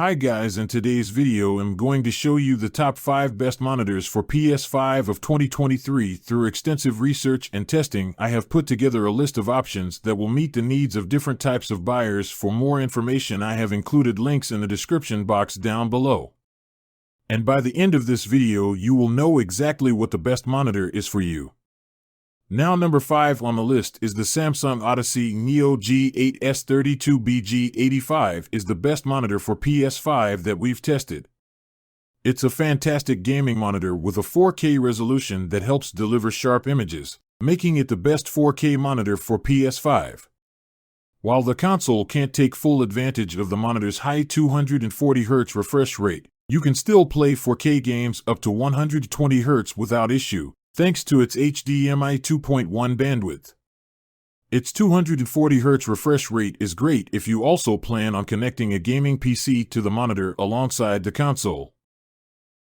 Hi guys, in today's video I'm going to show you the top 5 best monitors for PS5 of 2023. Through extensive research and testing, I have put together a list of options that will meet the needs of different types of buyers. For more information, I have included links in the description box down below. And by the end of this video, you will know exactly what the best monitor is for you. Now, number 5 on the list is the Samsung Odyssey Neo G8S32BG85 is the best monitor for PS5 that we've tested. It's a fantastic gaming monitor with a 4K resolution that helps deliver sharp images, making it the best 4K monitor for PS5. While the console can't take full advantage of the monitor's high 240Hz refresh rate, you can still play 4K games up to 120Hz without issue, thanks to its HDMI 2.1 bandwidth. Its 240Hz refresh rate is great if you also plan on connecting a gaming PC to the monitor alongside the console.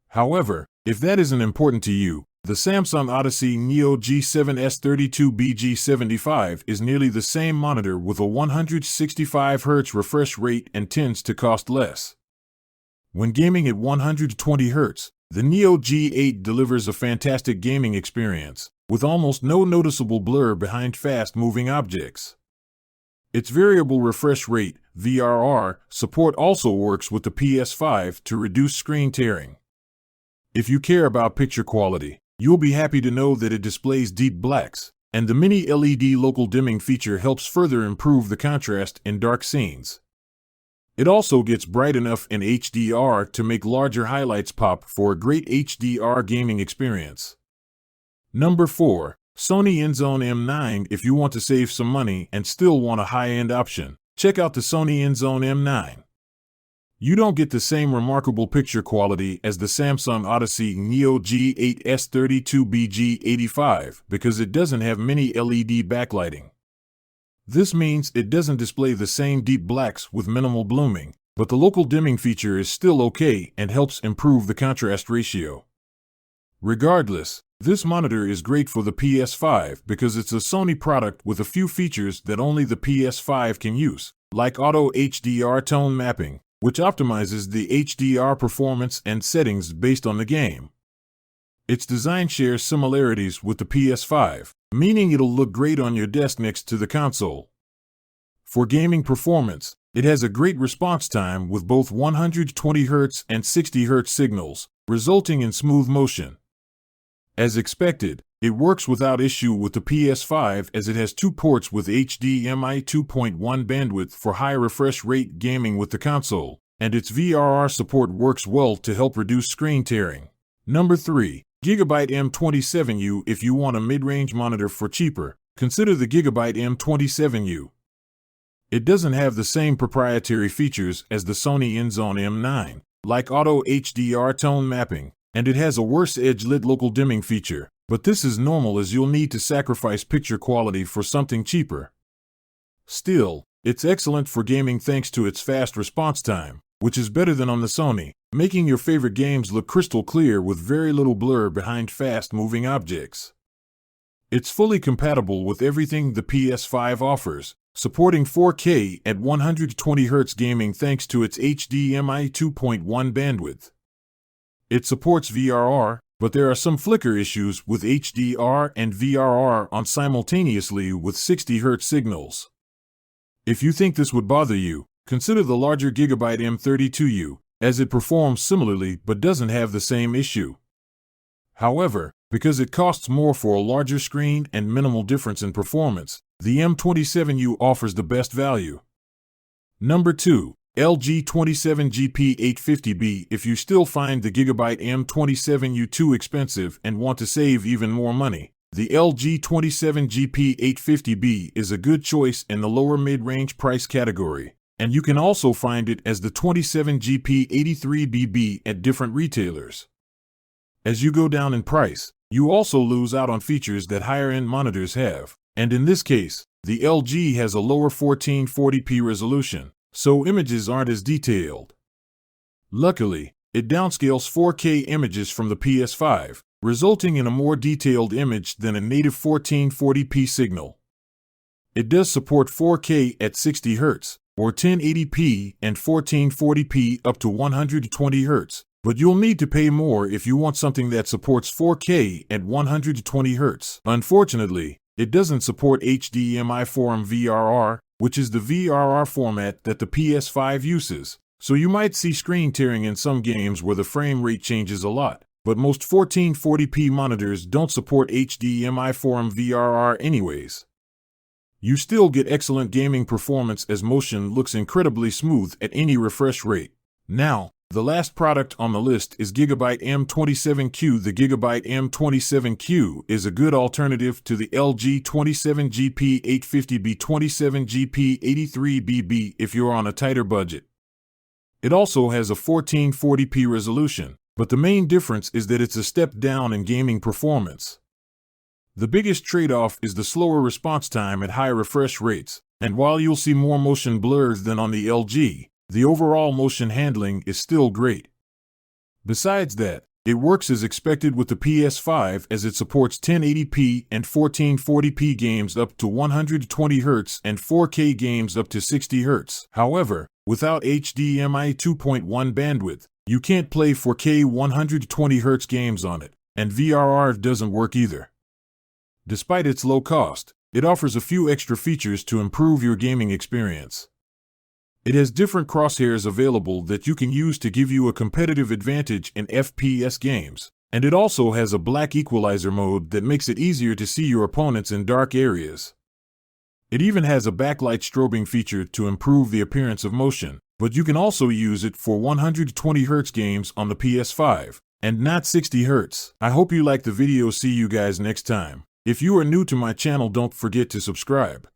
However, if that isn't important to you, the Samsung Odyssey Neo G7S32BG75 is nearly the same monitor with a 165Hz refresh rate and tends to cost less. When gaming at 120Hz, the Neo G8 delivers a fantastic gaming experience, with almost no noticeable blur behind fast-moving objects. Its variable refresh rate, VRR, support also works with the PS5 to reduce screen tearing. If you care about picture quality, you'll be happy to know that it displays deep blacks, and the mini LED local dimming feature helps further improve the contrast in dark scenes. It also gets bright enough in HDR to make larger highlights pop for a great HDR gaming experience. Number 4. Sony InZone M9. If you want to save some money and still want a high-end option, check out the Sony InZone M9. You don't get the same remarkable picture quality as the Samsung Odyssey Neo G8S32BG85 because it doesn't have mini LED backlighting. This means it doesn't display the same deep blacks with minimal blooming, but the local dimming feature is still okay and helps improve the contrast ratio. Regardless, this monitor is great for the PS5 because it's a Sony product with a few features that only the PS5 can use, like auto HDR tone mapping, which optimizes the HDR performance and settings based on the game. Its design shares similarities with the PS5, meaning it'll look great on your desk next to the console. For gaming performance, it has a great response time with both 120Hz and 60Hz signals, resulting in smooth motion. As expected, it works without issue with the PS5 as it has 2 ports with HDMI 2.1 bandwidth for high refresh rate gaming with the console, and its VRR support works well to help reduce screen tearing. Number 3. Gigabyte M27U. If you want a mid-range monitor for cheaper, consider the Gigabyte M27U. It doesn't have the same proprietary features as the Sony InZone M9, like auto HDR tone mapping, and it has a worse edge-lit local dimming feature, but this is normal as you'll need to sacrifice picture quality for something cheaper. Still, it's excellent for gaming thanks to its fast response time, which is better than on the Sony, making your favorite games look crystal clear with very little blur behind fast-moving objects. It's fully compatible with everything the PS5 offers, supporting 4K at 120Hz gaming thanks to its HDMI 2.1 bandwidth. It supports VRR, but there are some flicker issues with HDR and VRR on simultaneously with 60Hz signals. If you think this would bother you, consider the larger Gigabyte M32U, as it performs similarly but doesn't have the same issue. However, because it costs more for a larger screen and minimal difference in performance, the M27U offers the best value. Number 2. LG 27GP850B. If you still find the Gigabyte M27U too expensive and want to save even more money, the LG 27GP850B is a good choice in the lower mid-range price category, and you can also find it as the 27GP83BB at different retailers. As you go down in price, you also lose out on features that higher-end monitors have, and in this case, the LG has a lower 1440p resolution, so images aren't as detailed. Luckily, it downscales 4K images from the PS5, resulting in a more detailed image than a native 1440p signal. It does support 4K at 60Hz, or 1080p and 1440p up to 120 Hz. But you'll need to pay more if you want something that supports 4K at 120 Hz. Unfortunately, it doesn't support HDMI 4 VRR, which is the VRR format that the PS5 uses. So you might see screen tearing in some games where the frame rate changes a lot. But most 1440p monitors don't support HDMI 4 VRR anyways. You still get excellent gaming performance as motion looks incredibly smooth at any refresh rate. Now, the last product on the list is Gigabyte M27Q. The Gigabyte M27Q is a good alternative to the LG 27GP850B 27GP83BB if you're on a tighter budget. It also has a 1440p resolution, but the main difference is that it's a step down in gaming performance. The biggest trade-off is the slower response time at high refresh rates, and while you'll see more motion blurs than on the LG, the overall motion handling is still great. Besides that, it works as expected with the PS5 as it supports 1080p and 1440p games up to 120 Hz and 4K games up to 60 Hz. However, without HDMI 2.1 bandwidth, you can't play 4K 120 Hz games on it, and VRR doesn't work either. Despite its low cost, it offers a few extra features to improve your gaming experience. It has different crosshairs available that you can use to give you a competitive advantage in FPS games, and it also has a black equalizer mode that makes it easier to see your opponents in dark areas. It even has a backlight strobing feature to improve the appearance of motion, but you can also use it for 120 Hz games on the PS5, and not 60 Hz. I hope you liked the video. See you guys next time. If you are new to my channel, don't forget to subscribe.